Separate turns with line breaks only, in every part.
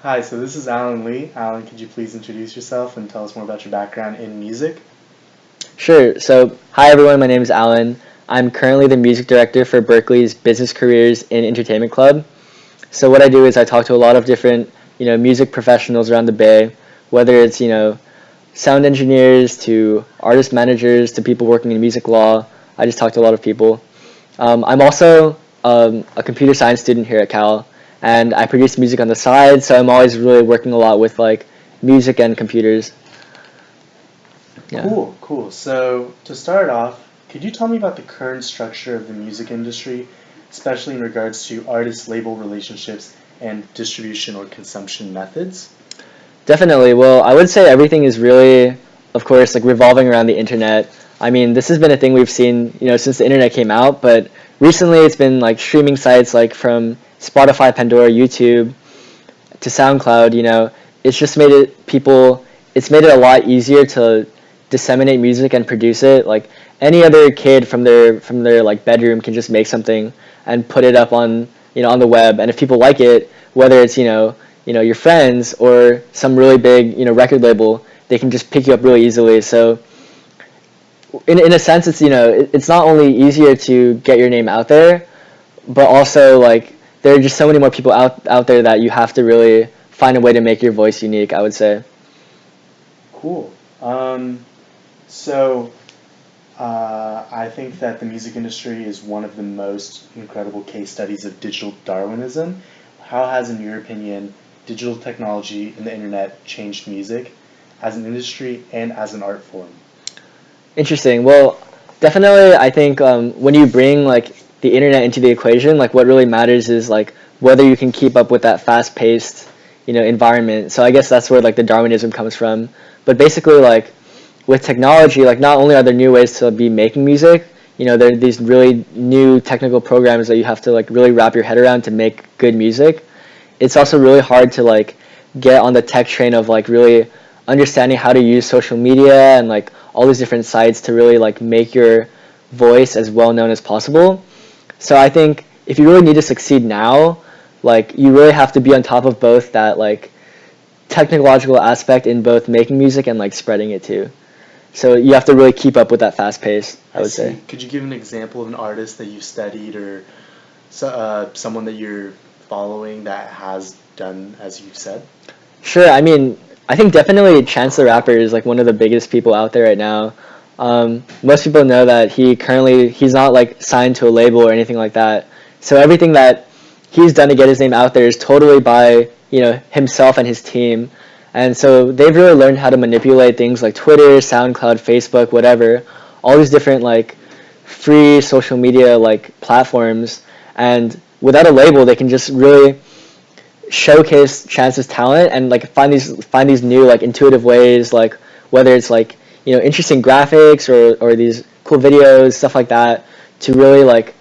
Hi, so this is Alan Lee. Alan, could you please introduce yourself and tell us more about your background in music?
Sure. So, hi everyone. My name is Alan. I'm currently the music director for Berkeley's Business Careers in Entertainment Club. So, what I do is I talk to a lot of different, music professionals around the Bay, whether it's, sound engineers to artist managers to people working in music law. I just talk to a lot of people. I'm also a computer science student here at Cal, and I produce music on the side. So, I'm always really working a lot with like music and computers. Yeah.
Cool, cool. So, to start off, could you tell me about the current structure of the music industry, especially in regards to artist-label relationships and distribution or consumption methods?
Definitely. Well, I would say everything is really, of course, like revolving around the internet. I mean, this has been a thing we've seen, since the internet came out, but recently it's been like streaming sites like from Spotify, Pandora, YouTube to SoundCloud, it's just made it's made it a lot easier to disseminate music and produce it. Like any other kid from their like bedroom can just make something and put it up on, on the web. And if people like it, whether it's, your friends or some really big, record label, they can just pick you up really easily. So in a sense, it's, it's not only easier to get your name out there, but also like there are just so many more people out there that you have to really find a way to make your voice unique, I would say.
Cool. So, I think that the music industry is one of the most incredible case studies of digital Darwinism. How has, in your opinion, digital technology and the internet changed music as an industry and as an art form?
Interesting. Well, definitely, I think when you bring like the internet into the equation, like what really matters is like whether you can keep up with that fast-paced, environment. So I guess that's where like the Darwinism comes from. But basically, like with technology, like not only are there new ways to be making music, there are these really new technical programs that you have to like really wrap your head around to make good music. It's also really hard to like get on the tech train of like really understanding how to use social media and like all these different sites to really like make your voice as well known as possible. So I think if you really need to succeed now, like you really have to be on top of both that like technological aspect in both making music and like spreading it too. So you have to really keep up with that fast pace, I
I
would say.
see. Could you give an example of an artist that you studied or someone that you're following that has done as you've said?
Sure. I mean, I think definitely Chance the Rapper is like one of the biggest people out there right now. Most people know that he's not like signed to a label or anything like that. So everything that he's done to get his name out there is totally by himself and his team. And so they've really learned how to manipulate things like Twitter, SoundCloud, Facebook, whatever, all these different like free social media like platforms. And without a label, they can just really showcase Chance's talent and like find these new like intuitive ways, like whether it's like interesting graphics or these cool videos, stuff like that, to really like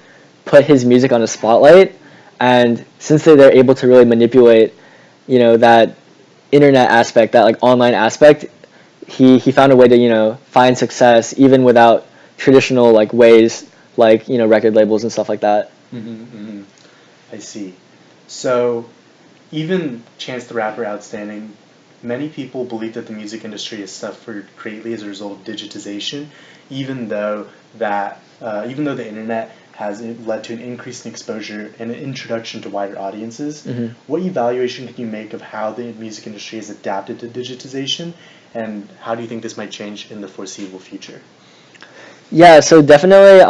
put his music on a spotlight. And since they're able to really manipulate that internet aspect, that like online aspect, he found a way to find success even without traditional like ways, like record labels and stuff like that.
Mm-hmm. I see. So, even Chance the Rapper outstanding, many people believe that the music industry has suffered greatly as a result of digitization, even though the internet has led to an increase in exposure and an introduction to wider audiences.
Hmm.
What evaluation can you make of how the music industry has adapted to digitization, and how do you think this might change in the foreseeable future?
Yeah, so definitely,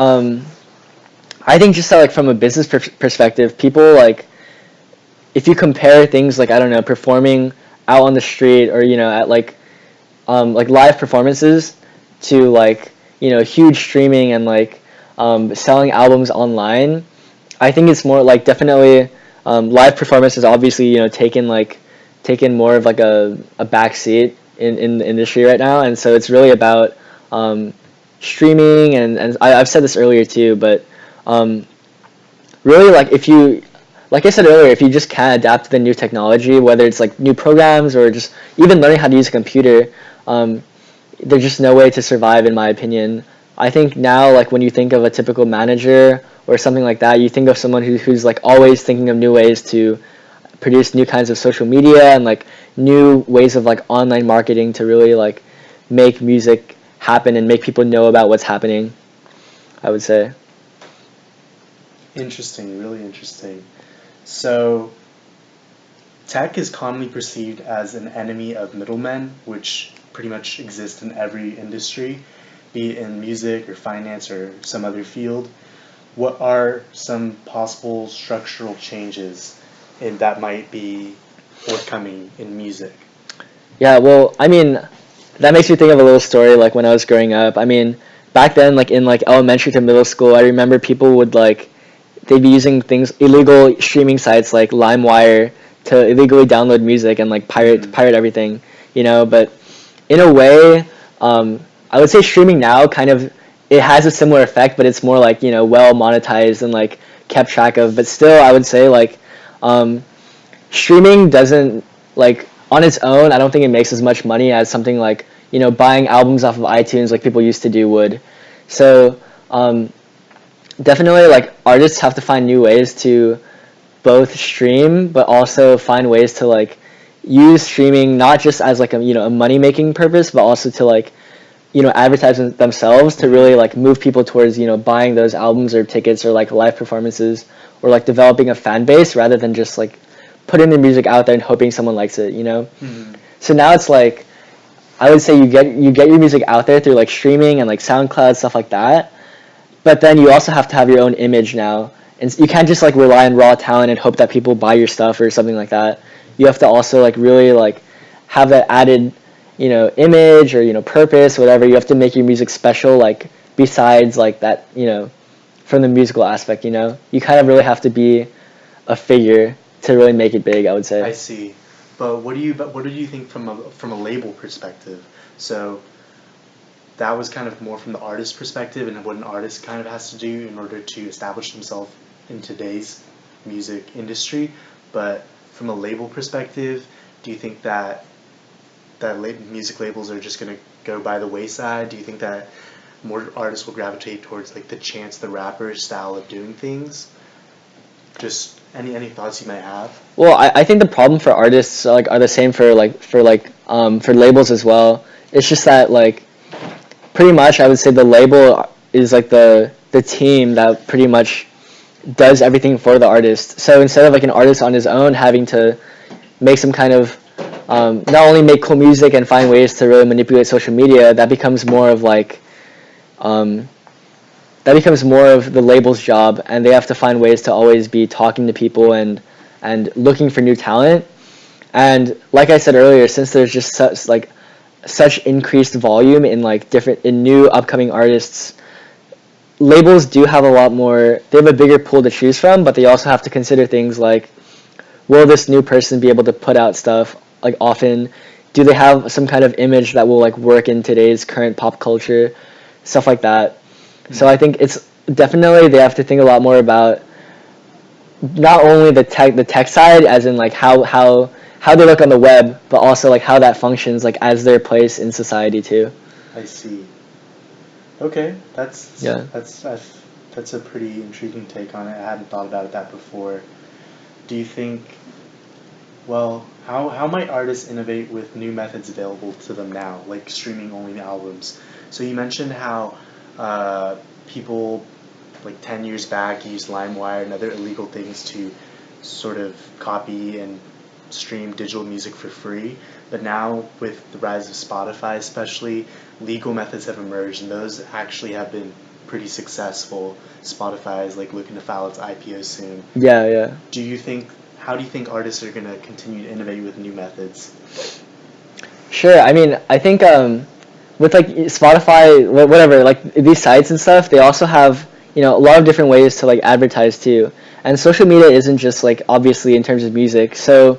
I think just that, like from a business perspective, people like if you compare things like I don't know, performing out on the street or at like live performances to like huge streaming and like selling albums online. I think it's more like definitely live performances obviously taken more of like a back seat in the industry right now, and so it's really about um, streaming and I've said this earlier too, but um, really like if you like I said earlier, if you just can't adapt to the new technology, whether it's like new programs or just even learning how to use a computer, um, there's just no way to survive in my opinion. I think now like when you think of a typical manager or something like that, you think of someone who's like always thinking of new ways to produce new kinds of social media and like new ways of like online marketing to really like make music happen and make people know about what's happening, I would say.
Interesting, really interesting. So, tech is commonly perceived as an enemy of middlemen, which pretty much exist in every industry, be it in music or finance or some other field. What are some possible structural changes that might be forthcoming in music?
Yeah, well, I mean, that makes me think of a little story like when I was growing up. I mean, back then, like in like elementary to middle school, I remember people would like they'd be using things illegal streaming sites like LimeWire to illegally download music and like
Mm-hmm.
pirate everything, you know. But in a way, I would say streaming now kind of it has a similar effect, but it's more like well monetized and like kept track of. But still, I would say like um, streaming doesn't like on its own. I don't think it makes as much money as something like buying albums off of iTunes like people used to do would. So definitely like artists have to find new ways to both stream but also find ways to like use streaming not just as like a money making purpose but also to like advertise themselves to really like move people towards buying those albums or tickets or like live performances or like developing a fan base rather than just like putting the music out there and hoping someone likes it.
Mm-hmm.
So now it's like I would say you get your music out there through like streaming and like SoundCloud stuff like that, but then you also have to have your own image now, and you can't just like rely on raw talent and hope that people buy your stuff or something like that. You have to also like really like have that added image or purpose, whatever. You have to make your music special, like besides like that, from the musical aspect. You kind of really have to be a figure to really make it big, I would
I
say.
see. But what do you think from a label perspective? So that was kind of more from the artist perspective and what an artist kind of has to do in order to establish himself in today's music industry. But from a label perspective, do you think that music labels are just going to go by the wayside? Do you think that more artists will gravitate towards like the Chance the Rapper style of doing things? Just any thoughts you might have?
Well, I think the problem for artists like are the same for labels as well. It's just that like pretty much I would say the label is like the team that pretty much does everything for the artist. So instead of like an artist on his own having to make some kind of not only make cool music and find ways to really manipulate social media, um, that becomes more of the label's job, and they have to find ways to always be talking to people and looking for new talent. And like I said earlier, since there's just such increased volume in like different in new upcoming artists, labels do have a lot more. They have a bigger pool to choose from, but they also have to consider things like, will this new person be able to put out stuff like often? Do they have some kind of image that will like work in today's current pop culture? Stuff like that. So I think it's definitely they have to think a lot more about not only the tech side as in like how they look on the web, but also like how that functions like as their place in society too.
I see. Okay,
Yeah.
that's a pretty intriguing take on it. I hadn't thought about it that before. Do you think, well, how might artists innovate with new methods available to them now, like streaming only albums? So you mentioned how people like 10 years back used LimeWire and other illegal things to sort of copy and stream digital music for free. But now, with the rise of Spotify, especially, legal methods have emerged, and those actually have been pretty successful. Spotify is like looking to file its IPO soon.
Yeah, yeah.
Do you think? How do you think artists are going to continue to innovate with new methods?
Sure. I mean, I think with like Spotify, whatever, like these sites and stuff, they also have a lot of different ways to like advertise too. And social media isn't just like obviously in terms of music. So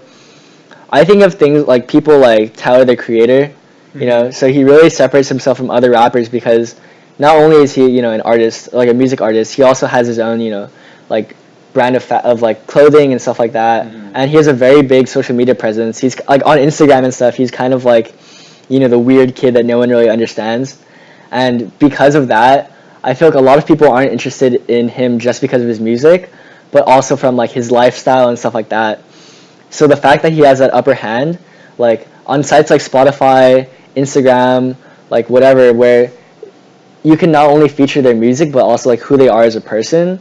I think of things like people like Tyler the Creator,
Mm-hmm.
so he really separates himself from other rappers because not only is he an artist, like a music artist, he also has his own like brand of like clothing and stuff like that.
Mm-hmm.
And he has a very big social media presence. He's like on Instagram and stuff. He's kind of like the weird kid that no one really understands. And because of that, I feel like a lot of people aren't interested in him just because of his music, but also from like his lifestyle and stuff like that. So the fact that he has that upper hand, like on sites like Spotify, Instagram, like whatever, where you can not only feature their music but also like who they are as a person.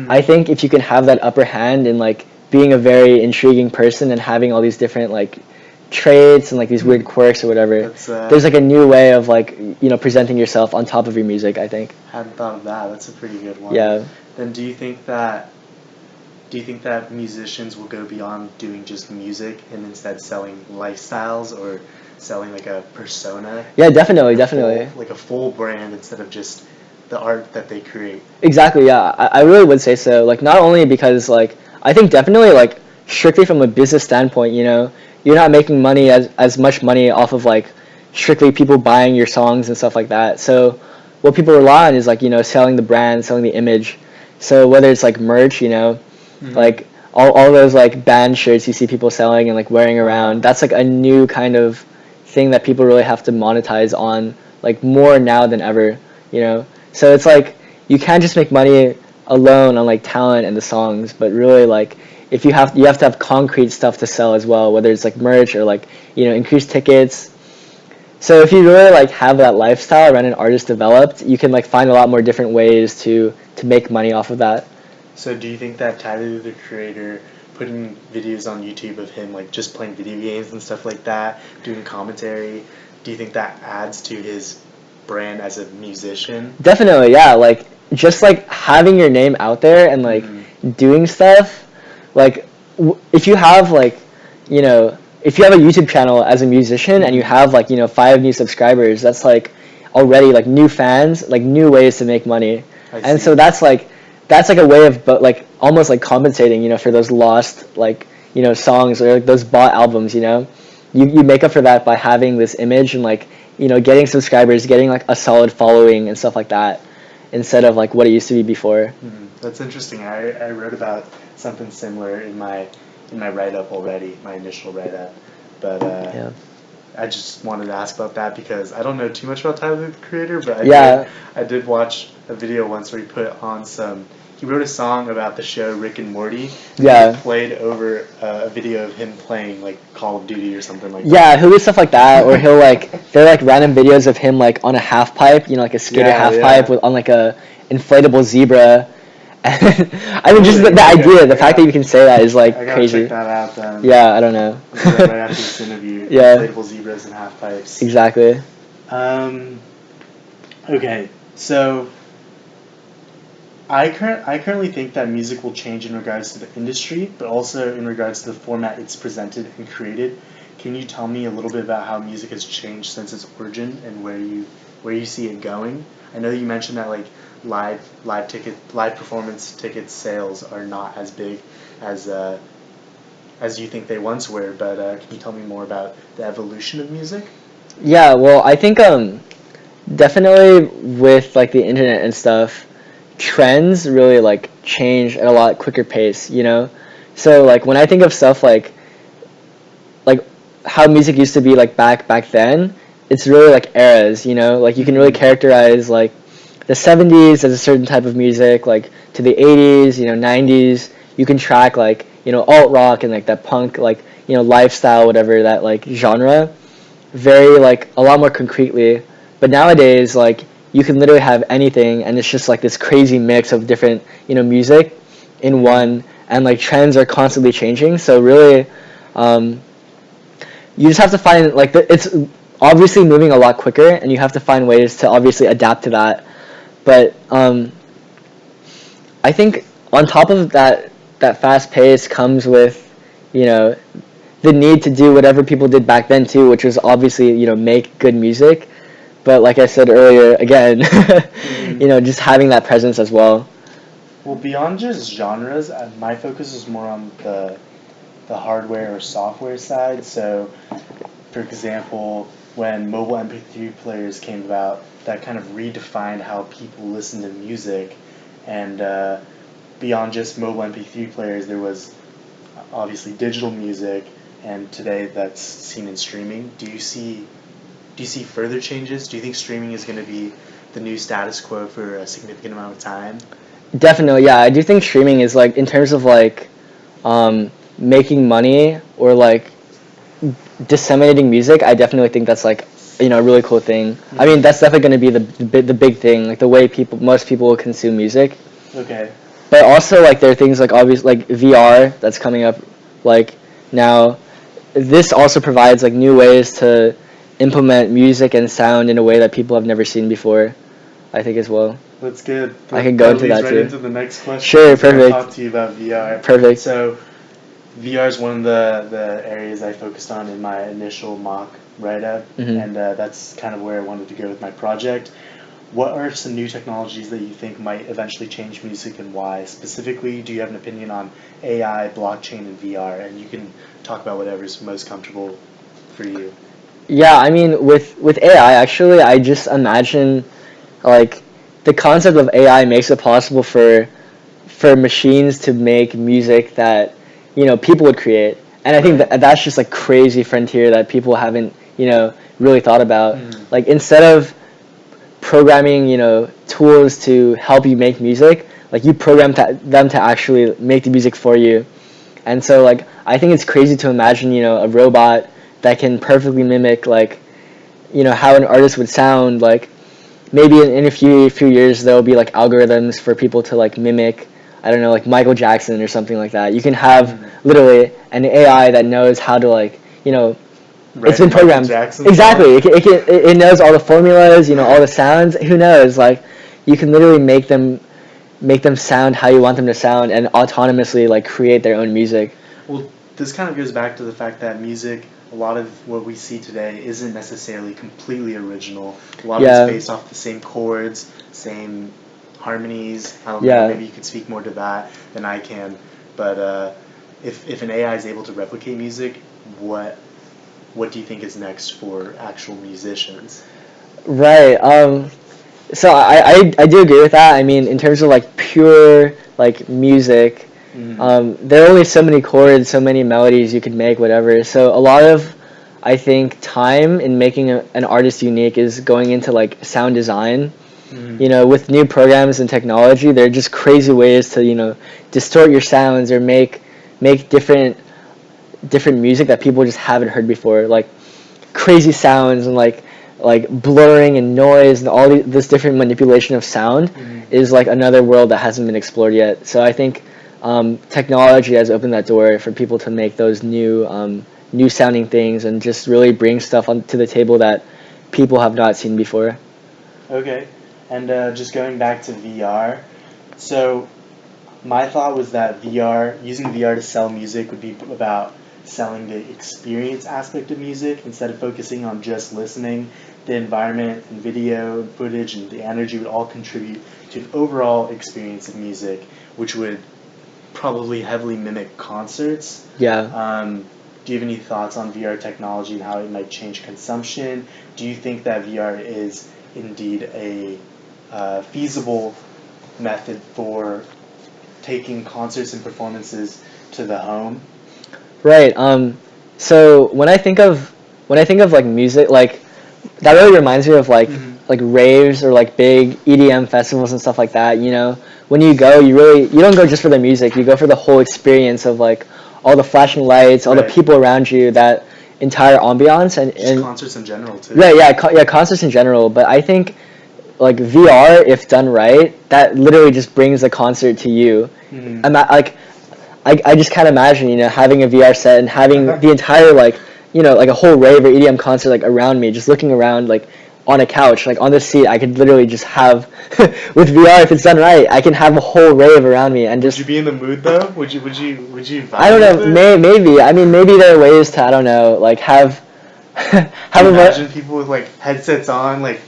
I think if you can have that upper hand in like being a very intriguing person and having all these different like traits and like these weird quirks or whatever, there's like a new way of like presenting yourself on top of your music, I think.
Hadn't thought of that. That's a pretty good one.
Yeah.
Then do you think that musicians will go beyond doing just music and instead selling lifestyles or selling like a persona?
Yeah, definitely.
Like a full brand instead of just the art that they create.
Exactly, yeah. I really would say so. Like not only because like I think definitely like strictly from a business standpoint, you're not making money as much money off of like strictly people buying your songs and stuff like that. So what people rely on is like, selling the brand, selling the image. So whether it's like merch, like all those like band shirts you see people selling and like wearing around, that's like a new kind of thing that people really have to monetize on like more now than ever, So it's like you can't just make money alone on like talent and the songs, but really like if you have to have concrete stuff to sell as well, whether it's like merch or like increased tickets. So if you really like have that lifestyle around an artist developed, you can like find a lot more different ways to make money off of that.
So do you think that Tyler the Creator putting videos on YouTube of him like just playing video games and stuff like that, doing commentary, do you think that adds to his brand as a musician?
Definitely, yeah. Like just like having your name out there and like doing stuff, like if you have like, if you have a YouTube channel as a musician and you have like 5 new subscribers, that's like already like new fans, like new ways to make money, and so that's like a way of like almost like compensating, for those lost like songs or like those bought albums, you make up for that by having this image and like getting subscribers, getting like a solid following and stuff like that, instead of like what it used to be before.
That's interesting. I wrote about something similar in my write-up already, my initial write-up, but
Yeah.
I just wanted to ask about that because I don't know too much about Tyler the Creator, but I did watch a video once where he wrote a song about the show Rick and Morty.
Yeah.
He played over a video of him playing like Call of Duty or something like that.
Yeah, he'll do stuff like that, or he'll like they're like random videos of him like on a half pipe, like a skater half pipe on like a inflatable zebra. I mean, just the idea, the fact that you can say that is like
I gotta
crazy.
check that out then.
Yeah, I don't know.
Right after this interview.
Yeah.
Inflatable zebras and half pipes.
Exactly.
Okay, so I currently think that music will change in regards to the industry, but also in regards to the format it's presented and created. Can you tell me a little bit about how music has changed since its origin and where you see it going? I know you mentioned that like live performance ticket sales are not as big as you think they once were, but can you tell me more about the evolution of music?
Yeah, well, I think definitely with like the internet and stuff, trends really like change at a lot quicker pace, So like when I think of stuff like how music used to be like back then, it's really like eras, Like you can really characterize like the 70s as a certain type of music, like to the 80s, 90s. You can track like, alt rock and like that punk like, lifestyle, whatever, that like genre, very like a lot more concretely. But nowadays, like you can literally have anything and it's just like this crazy mix of different, music in one, and like trends are constantly changing. So really, you just have to find like it's obviously moving a lot quicker, and you have to find ways to obviously adapt to that. But I think on top of that fast pace comes with, the need to do whatever people did back then too, which was obviously, make good music. But like I said earlier, again, just having that presence as well.
Well, beyond just genres, my focus is more on the hardware or software side. So, for example, when mobile MP3 players came about, that kind of redefined how people listen to music. And beyond just mobile MP3 players, there was obviously digital music, and today that's seen in streaming. Do you see further changes? Do you think streaming is going to be the new status quo for a significant amount of time?
Definitely, yeah. I do think streaming is like in terms of like making money or like disseminating music, I definitely think that's like a really cool thing. I mean, that's definitely going to be the big thing, like the way most people will consume music.
Okay.
But also like there are things like obvious like VR that's coming up like now. This also provides like new ways to implement music and sound in a way that people have never seen before, I think as well.
That's good.
I can go into that
leads
too.
right into the next question.
Sure,
I'm gonna
perfect.
talk to you about VR.
Perfect.
So, VR is one of the areas I focused on in my initial mock write-up, and that's kind of where I wanted to go with my project. What are some new technologies that you think might eventually change music and why? Specifically, do you have an opinion on AI, blockchain, and VR? And you can talk about whatever's most comfortable for you.
Yeah, I mean, with AI, actually, I just imagine like the concept of AI makes it possible for machines to make music that people would create, and I think that's just like crazy frontier that people haven't really thought about. Like instead of programming tools to help you make music, like you program them to actually make the music for you. And so like I think it's crazy to imagine a robot that can perfectly mimic like how an artist would sound. Like maybe in a few years there'll be like algorithms for people to like mimic, I don't know, like Michael Jackson or something like that. You can have literally an AI that knows how to like it's been programmed exactly. It knows all the formulas, all the sounds. Who knows? Like you can literally make them sound how you want them to sound and autonomously like create their own music.
Well, this kind of goes back to the fact that music, a lot of what we see today isn't necessarily completely original. A lot of it's based off the same chords, same harmonies. I don't know, maybe you could speak more to that than I can. But if an AI is able to replicate music, what do you think is next for actual musicians?
Right. So I do agree with that. I mean, in terms of like pure like music, there are only so many chords, so many melodies you could make, whatever. So a lot of, I think, time in making an artist unique is going into like sound design. With new programs and technology, there are just crazy ways to distort your sounds or make different music that people just haven't heard before, like crazy sounds and like blurring and noise and all this different manipulation of sound is like another world that hasn't been explored yet. So I think technology has opened that door for people to make those new sounding things and just really bring stuff onto the table that people have not seen before.
Okay, and just going back to VR, so my thought was that using VR to sell music would be about selling the experience aspect of music instead of focusing on just listening. The environment and video and footage and the energy would all contribute to an overall experience of music, which would probably heavily mimic concerts.
Yeah.
Do you have any thoughts on VR technology and how it might change consumption? Do you think that VR is indeed a feasible method for taking concerts and performances to the home?
Right. So when I think of like music, like that really reminds me of like raves or like big EDM festivals and stuff like that. When you go, you don't go just for the music. You go for the whole experience of like all the flashing lights, all the people around you, that entire ambiance, and
just concerts in general too.
Right. Yeah. Concerts in general. But I think like VR, if done right, that literally just brings the concert to you. I just can't imagine, having a VR set and having the entire like a whole rave or EDM concert like around me, just looking around like on a couch, like on the seat. I could literally just have with VR, if it's done right, I can have a whole rave around me and just.
Would you be in the mood though? Would you? Vibe
I don't know. Maybe. I mean, maybe there are ways to, I don't know, like have
imagine people with like headsets on, like.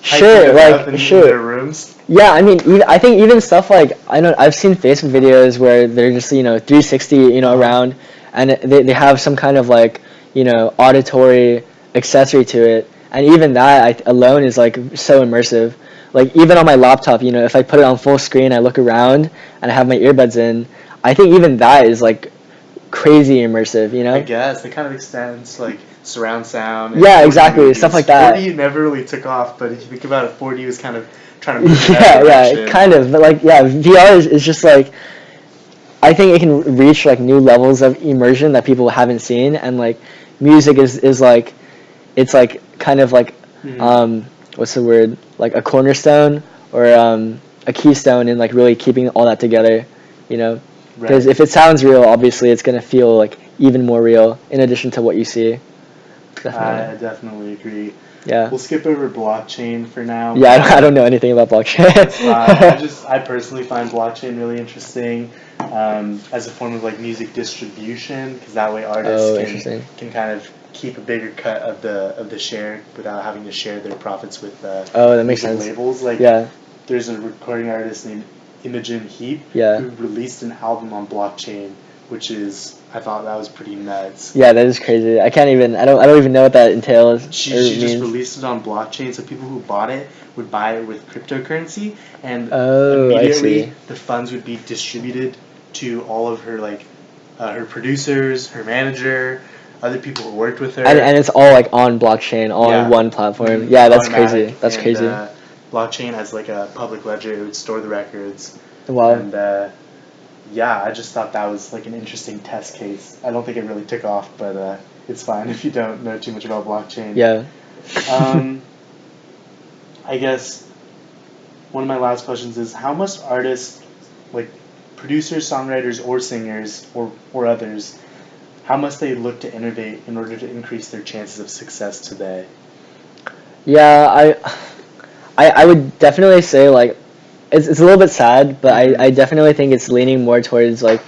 Sure, like
in
sure.
Their rooms.
Yeah, I mean, I think even stuff like I've seen Facebook videos where they're just 360 around, and they have some kind of like auditory accessory to it, and even that alone is like so immersive. Like even on my laptop, if I put it on full screen, I look around and I have my earbuds in, I think even that is like crazy immersive.
I guess it kind of extends like surround sound.
Yeah, exactly, stuff like that.
4D never really took off, but if you think about it, 4D was kind of trying to move in
that
direction.
Kind of, but like VR is just like, I think it can reach like new levels of immersion that people haven't seen, and like music is like it's like kind of like what's the word, like a cornerstone or a keystone in like really keeping all that together, you know, because
Right.
if it sounds real, obviously it's gonna feel like even more real in addition to what you see. Definitely.
I definitely agree.
Yeah.
We'll skip over blockchain for now.
Yeah, I don't know anything about blockchain.
That's fine. I personally find blockchain really interesting as a form of like music distribution, because that way artists
Oh, interesting.
can kind of keep a bigger cut of the share without having to share their profits with
Oh, that makes
music
sense.
labels. Like
Yeah,
there's a recording artist named Imogen Heap
yeah.
who released an album on blockchain, which is, I thought that was pretty nuts.
Yeah, that is crazy. I can't even. I don't even know what that entails
She
or
just
means.
released it on blockchain, so people who bought it would buy it with cryptocurrency, and
Oh, I
immediately
see.
the funds would be distributed to all of her her producers, her manager, other people who worked with her.
And it's all like on blockchain, all
Yeah.
on one platform.
Mhm.
Yeah, that's
Automatic,
crazy. That's
and,
crazy.
Blockchain has like a public ledger; it would store the records,
Wow.
and yeah, I just thought that was like an interesting test case. I don't think it really took off, but it's fine if you don't know too much about blockchain.
Yeah.
I guess one of my last questions is how must artists, like producers, songwriters, or singers, or others, how must they look to innovate in order to increase their chances of success today?
Yeah, I would definitely say like it's a little bit sad, but I definitely think it's leaning more towards like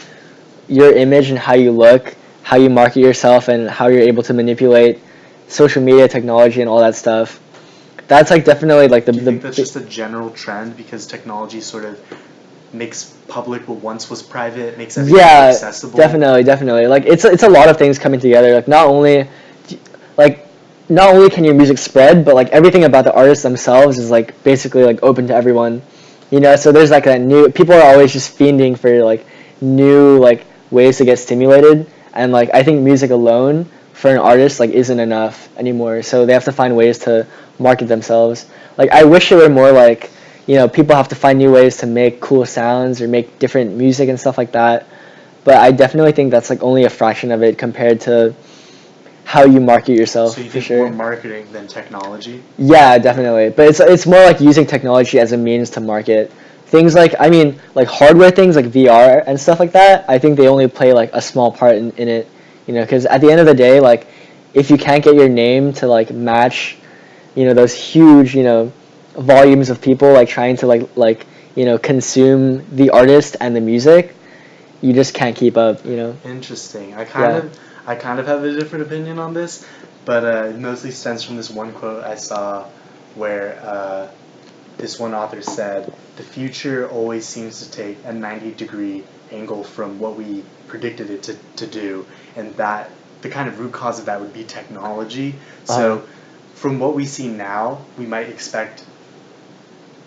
your image and how you look, how you market yourself, and how you're able to manipulate social media technology and all that stuff. That's like definitely like
Do you think that's just a general trend because technology sort of makes public what once was private, makes everything more
yeah,
accessible?
definitely. Like it's a lot of things coming together. Like like not only can your music spread, but like everything about the artists themselves is like basically like open to everyone. You know, so there's like a new people are always just fiending for like new like ways to get stimulated, and like I think music alone for an artist like isn't enough anymore. So they have to find ways to market themselves. Like I wish it were more like, you know, people have to find new ways to make cool sounds or make different music and stuff like that. But I definitely think that's like only a fraction of it compared to how you market yourself.
So you
For
think
sure.
more marketing than technology?
Yeah, definitely. But it's more like using technology as a means to market. Things like I mean like hardware things like VR and stuff like that. I think they only play like a small part in it. You know, because at the end of the day, like if you can't get your name to like match, you know, those huge, you know, volumes of people like trying to like you know consume the artist and the music, you just can't keep up. You know.
Interesting.
Yeah.
I kind of have a different opinion on this, but it mostly stems from this one quote I saw where this one author said, "The future always seems to take a 90-degree angle from what we predicted it to do, and that the kind of root cause of that would be technology. So, from what we see now, we might expect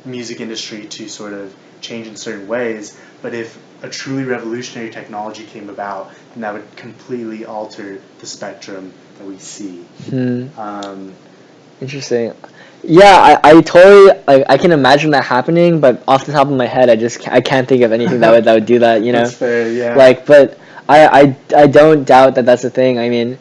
music industry to sort of change in certain ways, but if a truly revolutionary technology came about, then that would completely alter the spectrum that we see."
Interesting. Yeah, I totally I can imagine that happening, but off the top of my head, I can't think of anything that would do that. You know.
That's fair, yeah.
Like, but I don't doubt that that's a thing. I mean,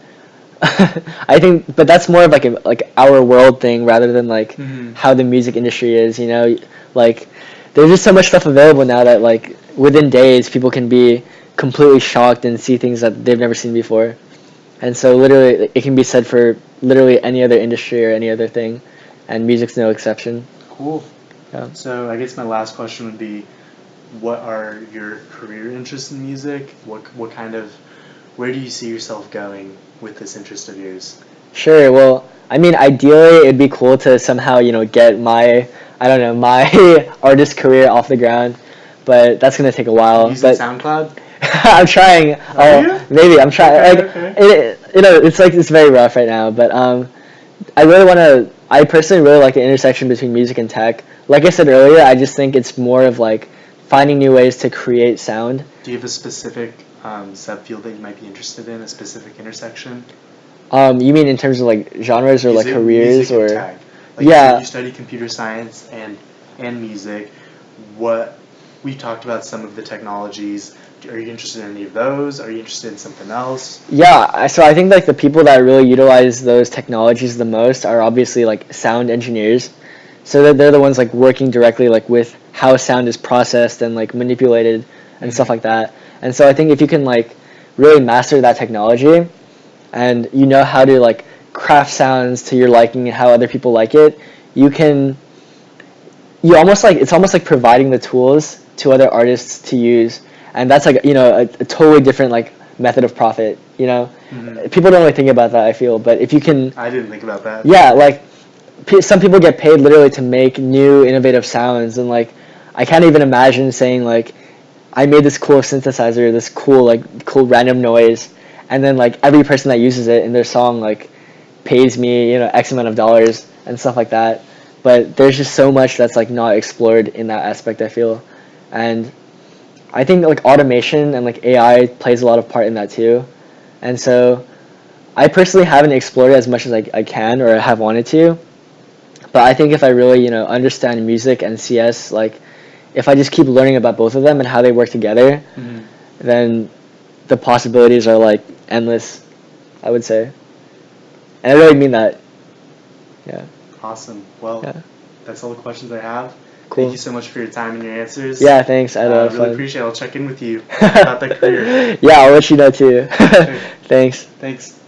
I think, but that's more of like like our world thing rather than like how the music industry is. You know, like there's just so much stuff available now that like within days people can be completely shocked and see things that they've never seen before. And so literally it can be said for literally any other industry or any other thing, and music's no exception.
Cool.
Yeah.
So I guess my last question would be, what are your career interests in music? What kind of, where do you see yourself going with this interest of yours?
Sure. Well, I mean, ideally, it'd be cool to somehow, you know, get my, I don't know, my artist career off the ground, but that's gonna take a while.
Using
But
SoundCloud?
I'm trying.
Are you?
Maybe I'm trying.
Okay,
Like,
okay.
you know, it's like it's very rough right now. But I really want to. I personally really like the intersection between music and tech. Like I said earlier, I just think it's more of like finding new ways to create sound.
Do you have a specific subfield that you might be interested in, a specific intersection?
You mean in terms of like genres or like careers
music and
or?
tech. Like,
Yeah.
so you study computer science and music. What we talked about some of the technologies. Are you interested in any of those? Are you interested in something else?
Yeah, so I think like the people that really utilize those technologies the most are obviously like sound engineers. So that they're the ones like working directly like with how sound is processed and like manipulated and stuff like that. And so I think if you can like really master that technology and you know how to like craft sounds to your liking and how other people like it, you almost like it's almost like providing the tools to other artists to use, and that's like a totally different like method of profit. People don't really think about that, I feel, but if you can,
I didn't think about that.
yeah, like some people get paid literally to make new innovative sounds, and like I can't even imagine saying like I made this cool synthesizer, this cool random noise, and then like every person that uses it in their song like pays me X amount of dollars and stuff like that. But there's just so much that's like not explored in that aspect, I feel. And I think like automation and like AI plays a lot of part in that too. And so I personally haven't explored it as much as I can or have wanted to. But I think if I really understand music and CS, like if I just keep learning about both of them and how they work together, then the possibilities are like endless, I would say. And I really mean that. Yeah.
Awesome. Well,
Yeah.
that's all the questions I have.
Cool.
Thank you so much for your time and your answers.
Yeah, thanks. I
really appreciate it. I'll check in with you about that career.
Yeah, I'll let you know too.
Sure.
Thanks.
Thanks.